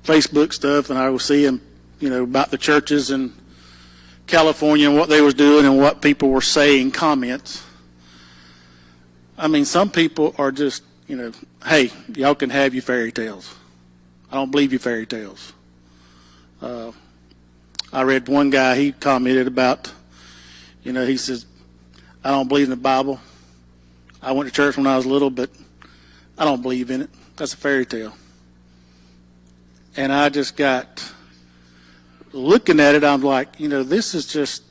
Facebook stuff, and I was seeing, about the churches in California and what they was doing and what people were saying, comments. I mean, some people are just, hey, y'all can have your fairy tales. I don't believe your fairy tales. I read one guy, he commented about, he says, I don't believe in the Bible. I went to church when I was little, but I don't believe in it. That's a fairy tale. And I just got looking at it, I'm like, this is just,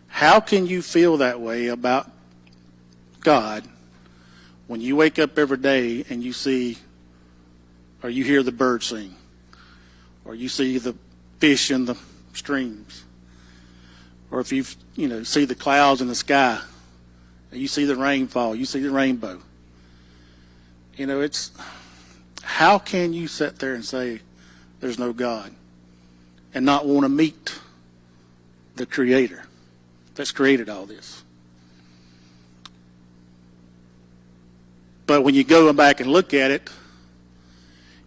how can you feel that way about God when you wake up every day and you see or you hear the birds sing or you see the fish in the streams, or if you see the clouds in the sky, and you see the rainfall, you see the rainbow. It's, how can you sit there and say there's no God and not want to meet the Creator that's created all this? But when you go back and look at it,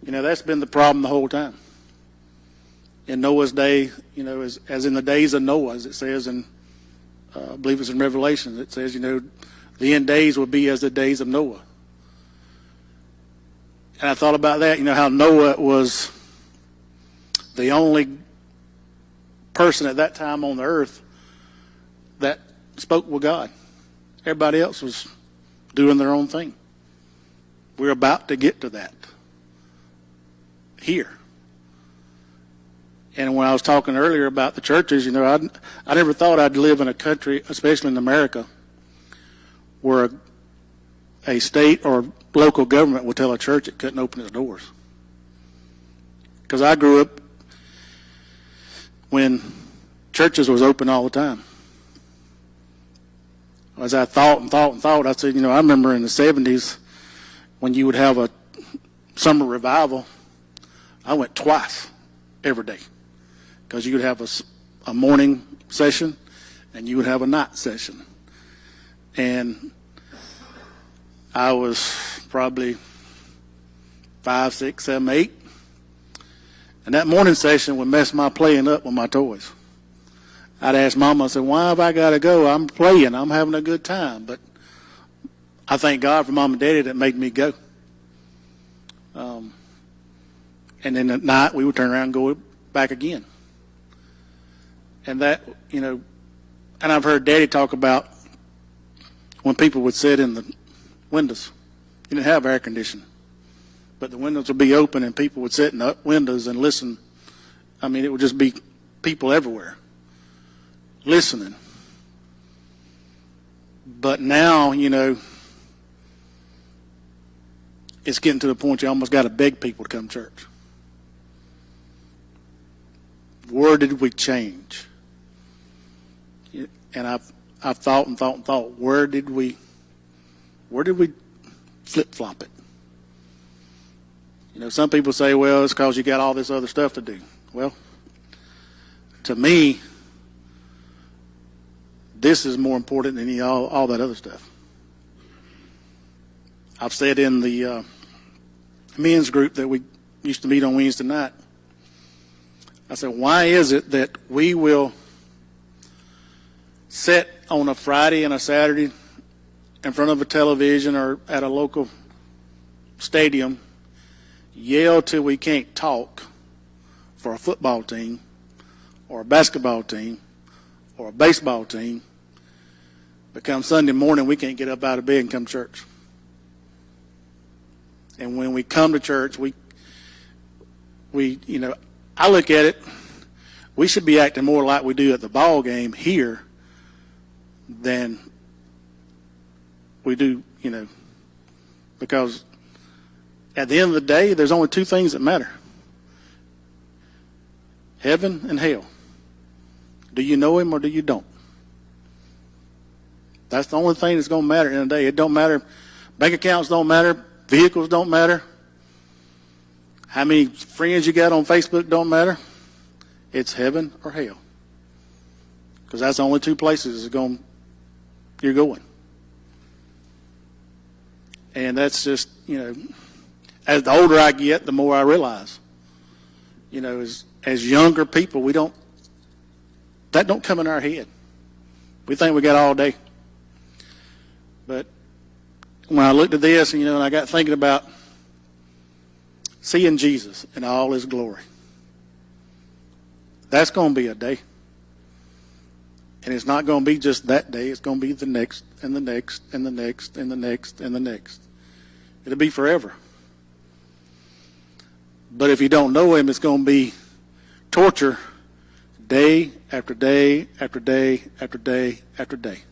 that's been the problem the whole time. In Noah's day, as in the days of Noah, as it says in, I believe it's in Revelation, it says, the end days will be as the days of Noah. And I thought about that, how Noah was the only person at that time on the earth that spoke with God. Everybody else was doing their own thing. We're about to get to that here. And when I was talking earlier about the churches, I never thought I'd live in a country, especially in America, where a state or local government would tell a church it couldn't open its doors. Because I grew up when churches was open all the time. As I thought, I said, I remember in the 70s when you would have a summer revival, I went twice every day. Because you would have a morning session and you would have a night session. And I was probably 5, 6, 7, 8. And that morning session would mess my playing up with my toys. I'd ask Mama, I said, why have I got to go? I'm playing. I'm having a good time. But I thank God for Mom and Daddy that made me go. And then at night we would turn around and go back again. And that, and I've heard Daddy talk about when people would sit in the windows. You didn't have air conditioning, but the windows would be open and people would sit in the windows and listen. I mean, it would just be people everywhere listening. But now, it's getting to the point you almost got to beg people to come to church. Where did we change? And I've thought and thought, where did we flip-flop it? Some people say, well, it's because you got all this other stuff to do. Well, to me, this is more important than all that other stuff. I've said in the men's group that we used to meet on Wednesday night, I said, why is it that we will sit on a Friday and a Saturday in front of a television or at a local stadium, yell till we can't talk for a football team or a basketball team or a baseball team, but come Sunday morning we can't get up out of bed and come to church? And when we come to church, we I look at it, we should be acting more like we do at the ball game here than we do, because at the end of the day, there's only two things that matter: heaven and hell. Do you know him or do you don't? That's the only thing that's going to matter in the day. It don't matter. Bank accounts don't matter. Vehicles don't matter. How many friends you got on Facebook don't matter. It's heaven or hell. Because that's the only two places you're going. And that's just, as the older I get, the more I realize You know, as younger people, that don't come in our head. We think we got all day. But when I looked at this, and I got thinking about seeing Jesus in all his glory, that's going to be a day. And it's not going to be just that day. It's going to be the next and the next and the next and the next and the next. It'll be forever. But if you don't know him, it's going to be torture day after day after day after day after day.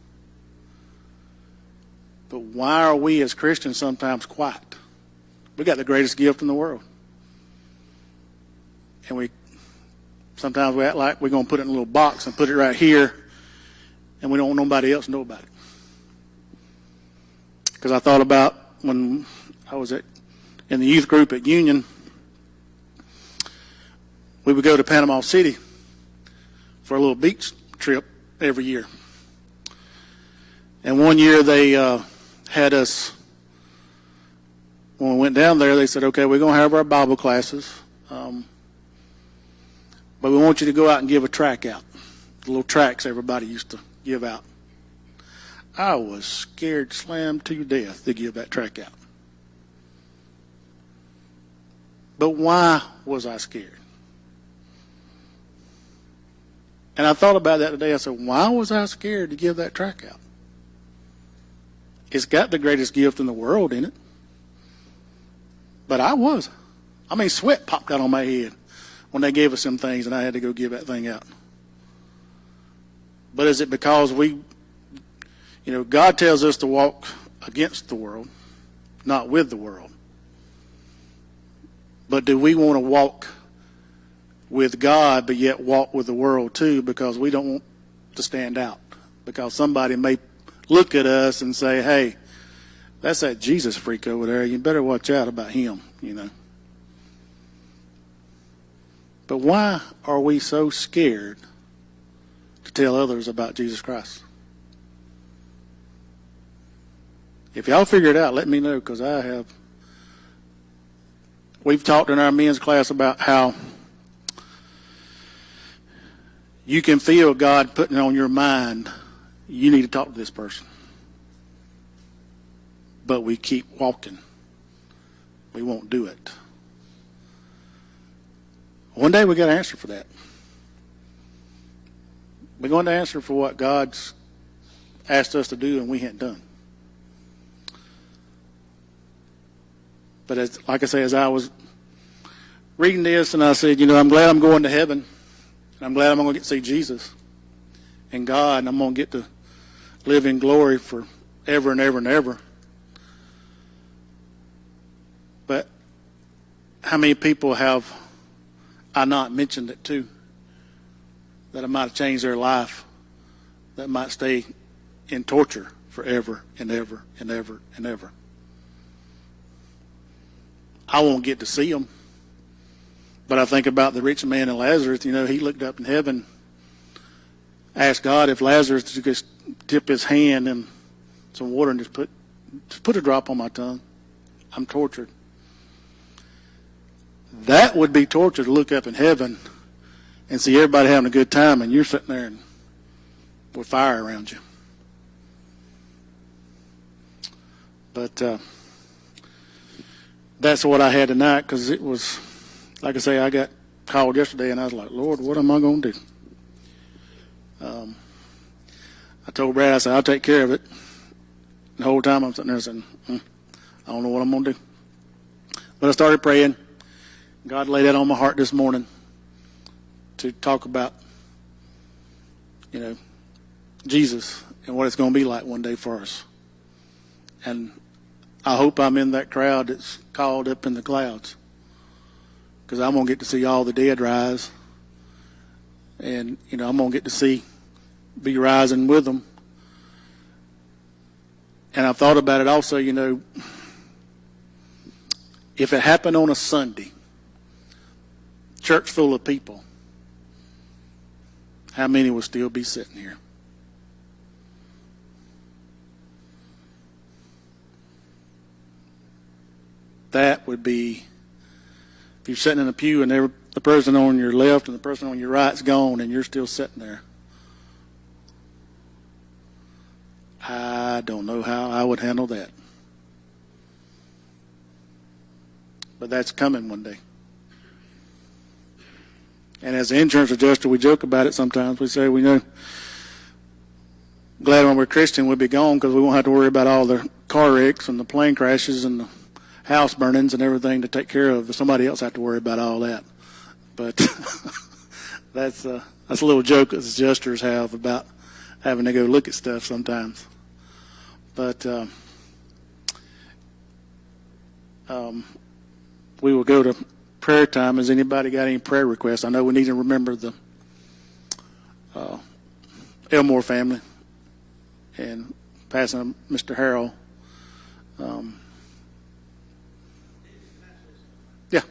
But why are we as Christians sometimes quiet? We got the greatest gift in the world. And sometimes we act like we're going to put it in a little box and put it right here, and we don't want nobody else to know about it. Because I thought about when I was in the youth group at Union, we would go to Panama City for a little beach trip every year. And one year they had us, when we went down there, they said, okay, we're going to have our Bible classes, but we want you to go out and give a tract out. The little tracts everybody used to give out. I was scared slammed to death to give that tract out. But why was I scared? And I thought about that today. I said, why was I scared to give that tract out? It's got the greatest gift in the world in it. But I was. Sweat popped out on my head when they gave us some things and I had to go give that thing out. But is it because God tells us to walk against the world, not with the world. But do we want to walk with God, but yet walk with the world too, because we don't want to stand out? Because somebody may look at us and say, hey, that's that Jesus freak over there. You better watch out about him, But why are we so scared to tell others about Jesus Christ? If y'all figure it out, let me know, because I have. We've talked in our men's class about how you can feel God putting it on your mind, you need to talk to this person. But we keep walking. We won't do it. One day we got to answer for that. We're going to answer for what God's asked us to do and we hadn't done. But like I say, as I was reading this, and I said, I'm glad I'm going to heaven. And I'm glad I'm going to get to see Jesus and God, and I'm going to get to live in glory forever and ever and ever. But how many people have I not mentioned it to, that it might have changed their life, that might stay in torture forever and ever and ever and ever? I won't get to see them. But I think about the rich man and Lazarus. He looked up in heaven, asked God if Lazarus could just dip his hand in some water and just put a drop on my tongue. I'm tortured. That would be torture, to look up in heaven and see everybody having a good time, and you're sitting there with fire around you. But that's what I had tonight, because it was, like I say, I got called yesterday, and I was like, Lord, what am I going to do? I told Brad, I said, I'll take care of it. The whole time I'm sitting there saying, I don't know what I'm going to do. But I started praying. God laid that on my heart this morning to talk about, Jesus and what it's going to be like one day for us. And I hope I'm in that crowd that's called up in the clouds, because I'm going to get to see all the dead rise. And, I'm going to get to be rising with them. And I've thought about it also, if it happened on a Sunday, church full of people, how many would still be sitting here? That would be, if you're sitting in a pew and the person on your left and the person on your right's gone and you're still sitting there. I don't know how I would handle that. But that's coming one day. And as an insurance adjuster, we joke about it sometimes. We say, we know, glad when we're Christian we'll be gone because we won't have to worry about all the car wrecks and the plane crashes and the house burnings and everything to take care of. Somebody else have to worry about all that. But that's a little joke that adjusters have about having to go look at stuff sometimes. But we will go to prayer time. Has anybody got any prayer requests? I know we need to remember the Elmore family and passing Mr. Harrell. Yeah.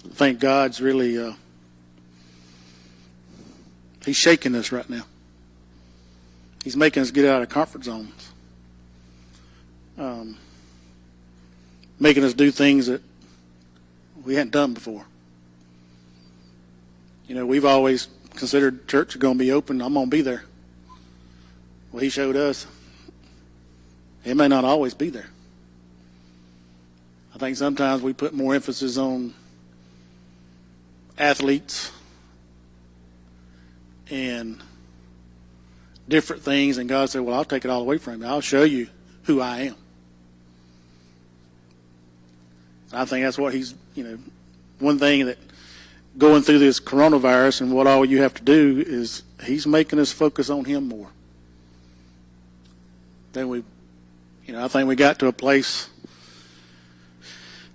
I think God's really, he's shaking us right now. He's making us get out of comfort zones. Making us do things that we hadn't done before. You know, we've always considered church is going to be open. I'm going to be there. Well, he showed us it may not always be there. I think sometimes we put more emphasis on athletes and different things, and God said, well, I'll take it all away from you. I'll show you who I am. I think that's what he's, one thing that going through this coronavirus and what all you have to do is he's making us focus on him more. Then I think we got to a place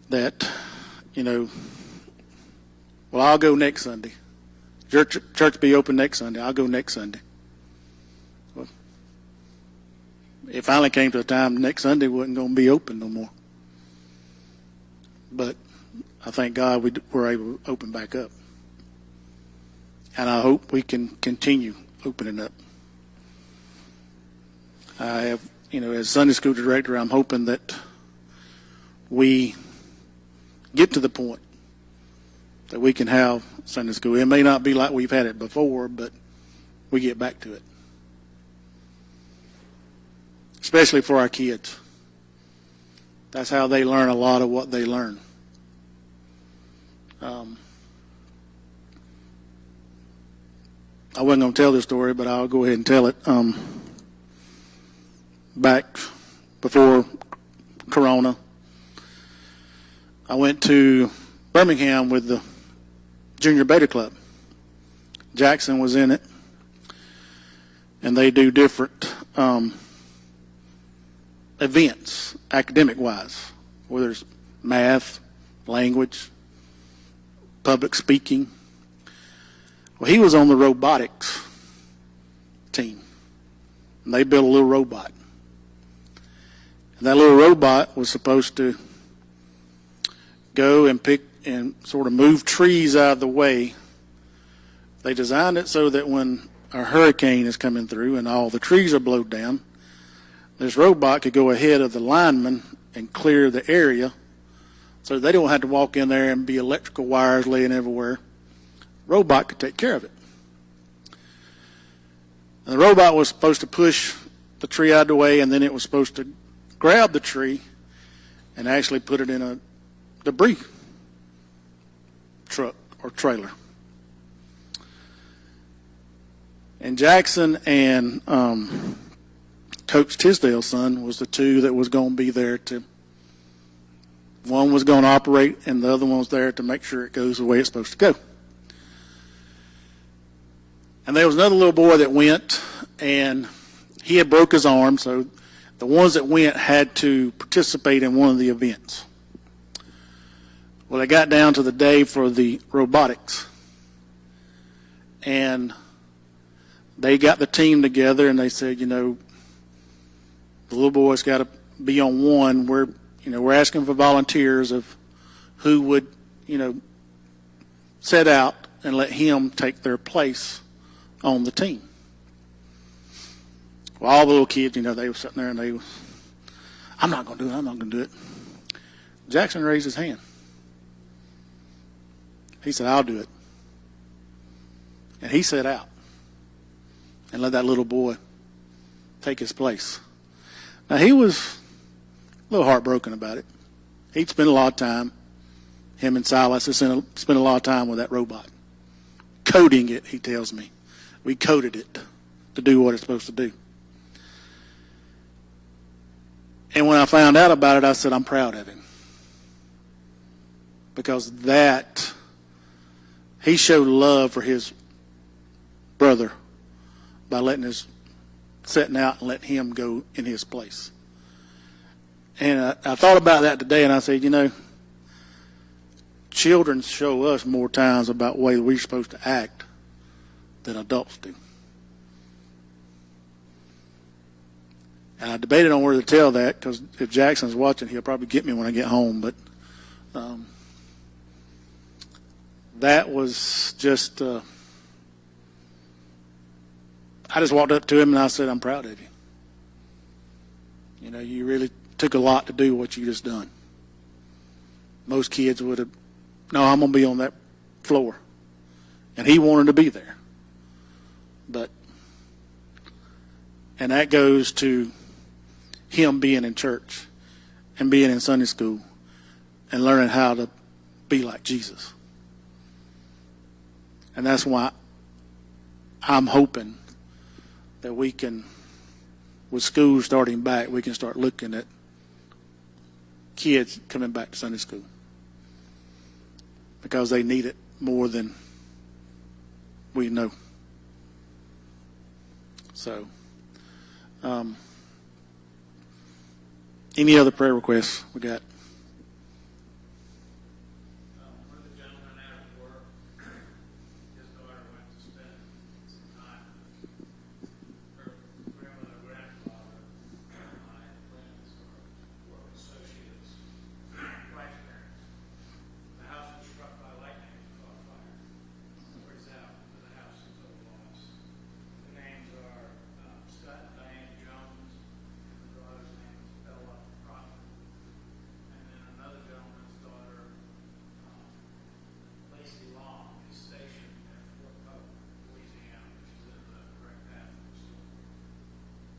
that, well, I'll go next Sunday. Church be open next Sunday. I'll go next Sunday. Well, it finally came to a time next Sunday wasn't going to be open no more. But I thank God we were able to open back up. And I hope we can continue opening up. I have, as Sunday school director, I'm hoping that we get to the point that we can have Sunday school. It may not be like we've had it before, but we get back to it. Especially for our kids. That's how they learn a lot of what they learn. I wasn't going to tell this story, but I'll go ahead and tell it. Back before Corona, I went to Birmingham with the Junior Beta Club. Jackson was in it, and they do different events, academic-wise, where there's math, language, public speaking. Well, he was on the robotics team, and they built a little robot. And that little robot was supposed to go and pick and sort of move trees out of the way. They designed it so that when a hurricane is coming through and all the trees are blown down, this robot could go ahead of the linemen and clear the area so they don't have to walk in there and be electrical wires laying everywhere. Robot could take care of it. And the robot was supposed to push the tree out of the way, and then it was supposed to grab the tree and actually put it in a debris truck or trailer. And Jackson and Coach Tisdale's son was the two that was going to be there to, one was going to operate and the other one was there to make sure it goes the way it's supposed to go. And there was another little boy that went, and he had broke his arm, so the ones that went had to participate in one of the events. Well, they got down to the day for the robotics, and they got the team together, and they said, the little boy's got to be on one. We're asking for volunteers of who would, set out and let him take their place on the team. Well, all the little kids, they were sitting there and I'm not going to do it. I'm not going to do it. Jackson raised his hand. He said, I'll do it. And he set out and let that little boy take his place. Now, he was a little heartbroken about it. He'd spent a lot of time, him and Silas had spent a lot of time with that robot. Coding it, he tells me. We coded it to do what it's supposed to do. And when I found out about it, I said, I'm proud of him. Because he showed love for his brother by setting out and letting him go in his place. And I thought about that today, and I said, children show us more times about the way we're supposed to act than adults do. And I debated on where to tell that, because if Jackson's watching, he'll probably get me when I get home. But that was just, I just walked up to him and I said, I'm proud of you. You really took a lot to do what you just done. Most kids would have, no, I'm going to be on that floor. And he wanted to be there. And that goes to him being in church and being in Sunday school and learning how to be like Jesus. And that's why I'm hoping that we can, with school starting back, we can start looking at kids coming back to Sunday school, because they need it more than we know. So, any other prayer requests we got? One of the gentlemen out of work, his daughter went to spend some time with her grandmother, grandfather, my friends or work associates, wife's parents. The house was struck by lightning and caught fire. Where's out to the house is total loss. The names are Scott and Diane Jones, and the daughter's name is Bella Proctor. And then another gentleman's daughter, Lacey Long, is stationed at Fort Pope, Louisiana, which is in the correct path of the storm.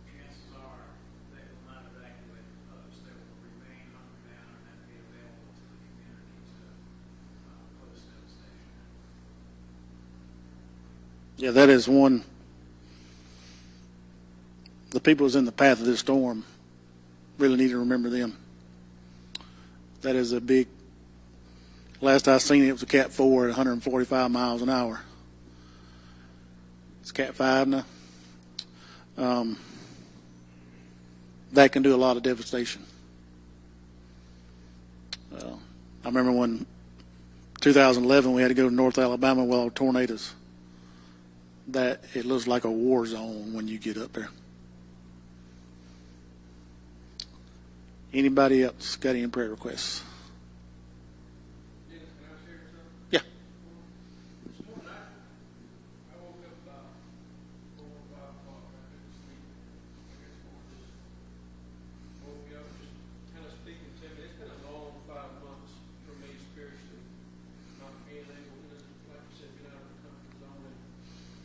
Chances are they will not evacuate the post. They will remain hunkered down and then be available to the community to post devastation. Yeah, that is one. The people who's in the path of this storm really need to remember them. That is a big, last I seen it was a Cat 4 at 145 miles an hour. It's Cat 5 now. That can do a lot of devastation. I remember when 2011 we had to go to North Alabama with all tornadoes. That it looks like a war zone when you get up there. Anybody else got any prayer requests? Yeah. This morning I woke up about 4 or 5 o'clock. I couldn't sleep. I guess more just woke me up, just kind of speaking to me. It's been a long 5 months for me spiritually, not being able to, like you said, get out of the comfort zone.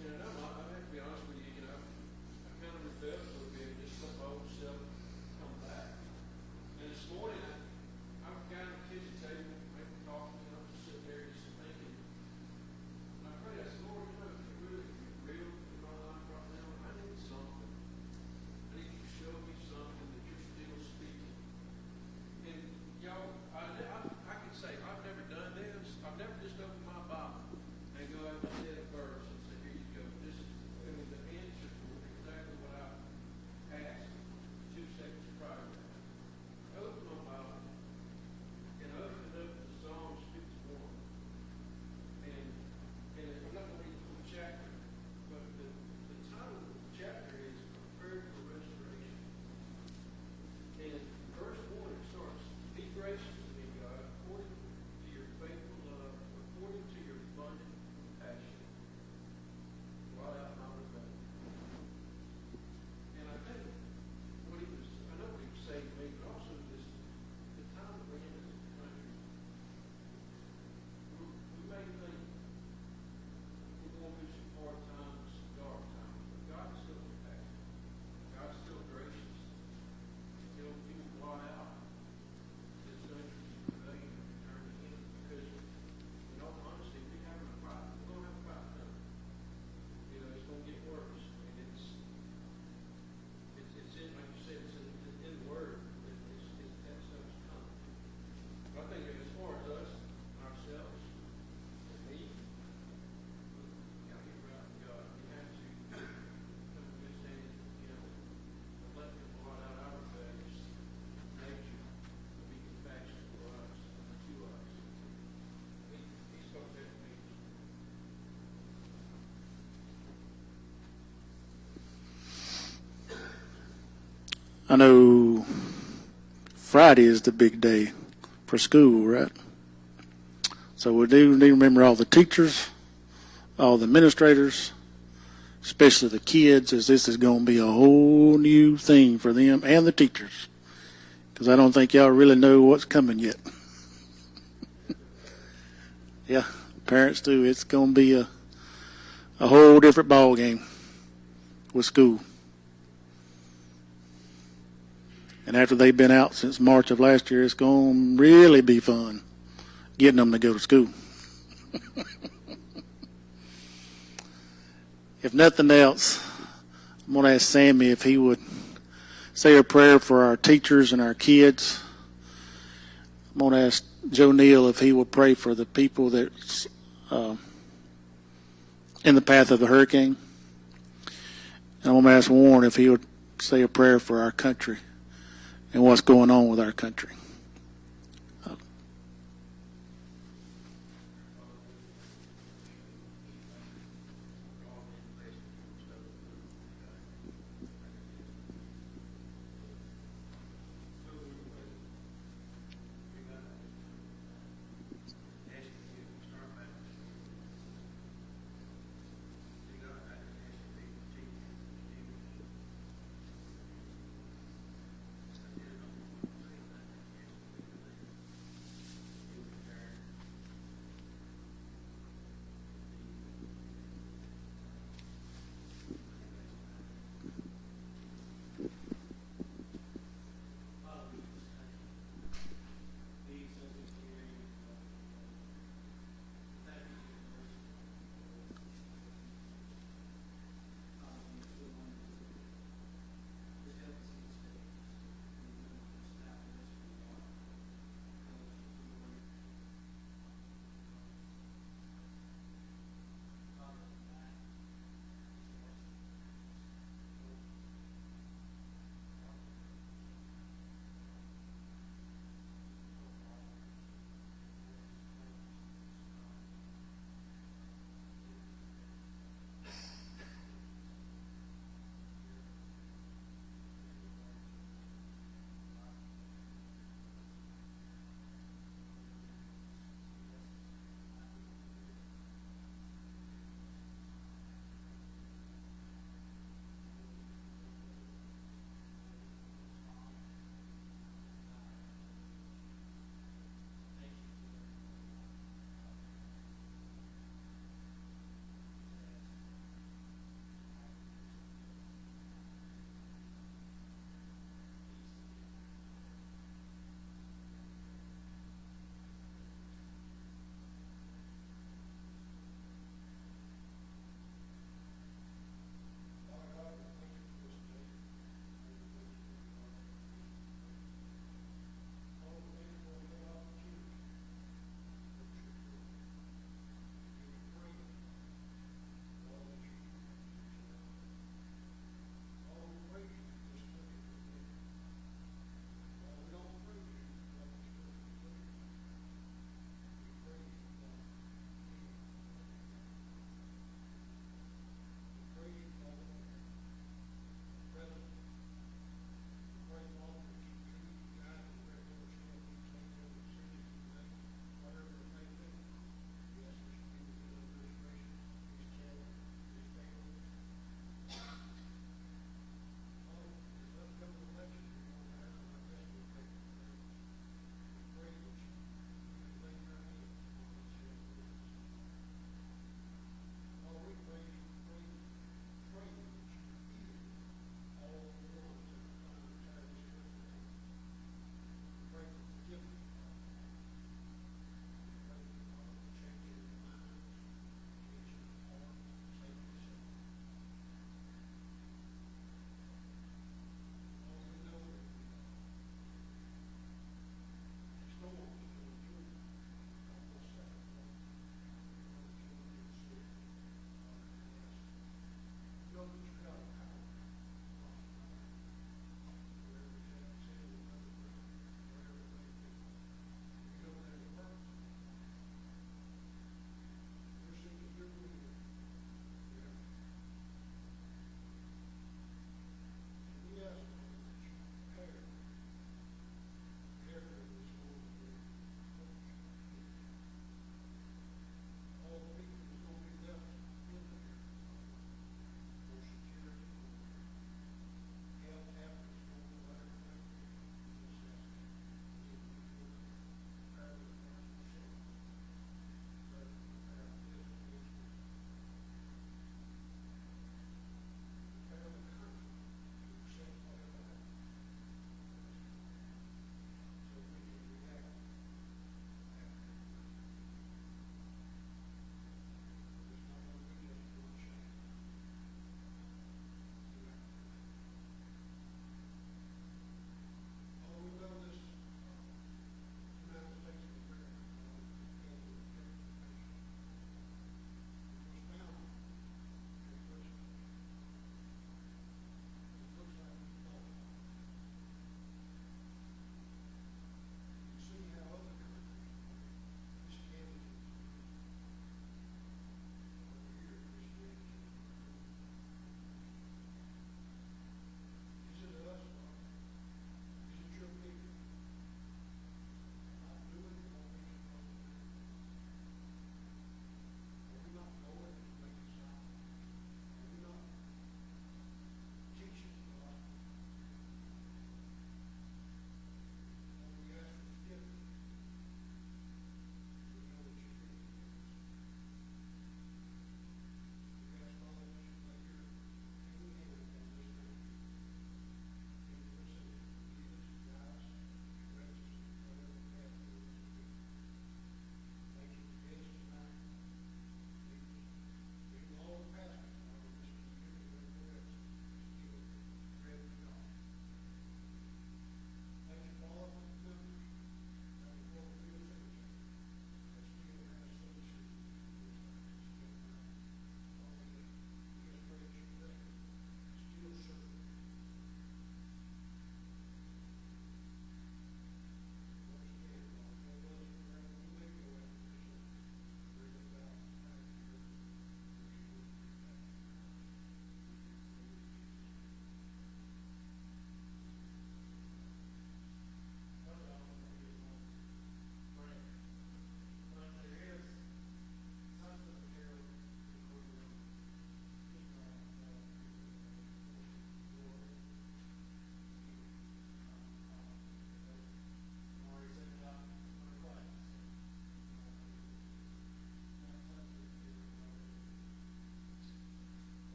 And I have to be honest with you, I kind of rebelled a little bit, just let my old self come back. And this morning, I've got I know Friday is the big day for school, right? So we do need to remember all the teachers, all the administrators, especially the kids, as this is going to be a whole new thing for them and the teachers, because I don't think y'all really know what's coming yet. Yeah, parents do. It's going to be a whole different ball game with school. And after they've been out since March of last year, it's going to really be fun getting them to go to school. If nothing else, I'm going to ask Sammy if he would say a prayer for our teachers and our kids. I'm going to ask Joe Neal if he would pray for the people that's in the path of the hurricane. And I'm going to ask Warren if he would say a prayer for our country and what's going on with our country.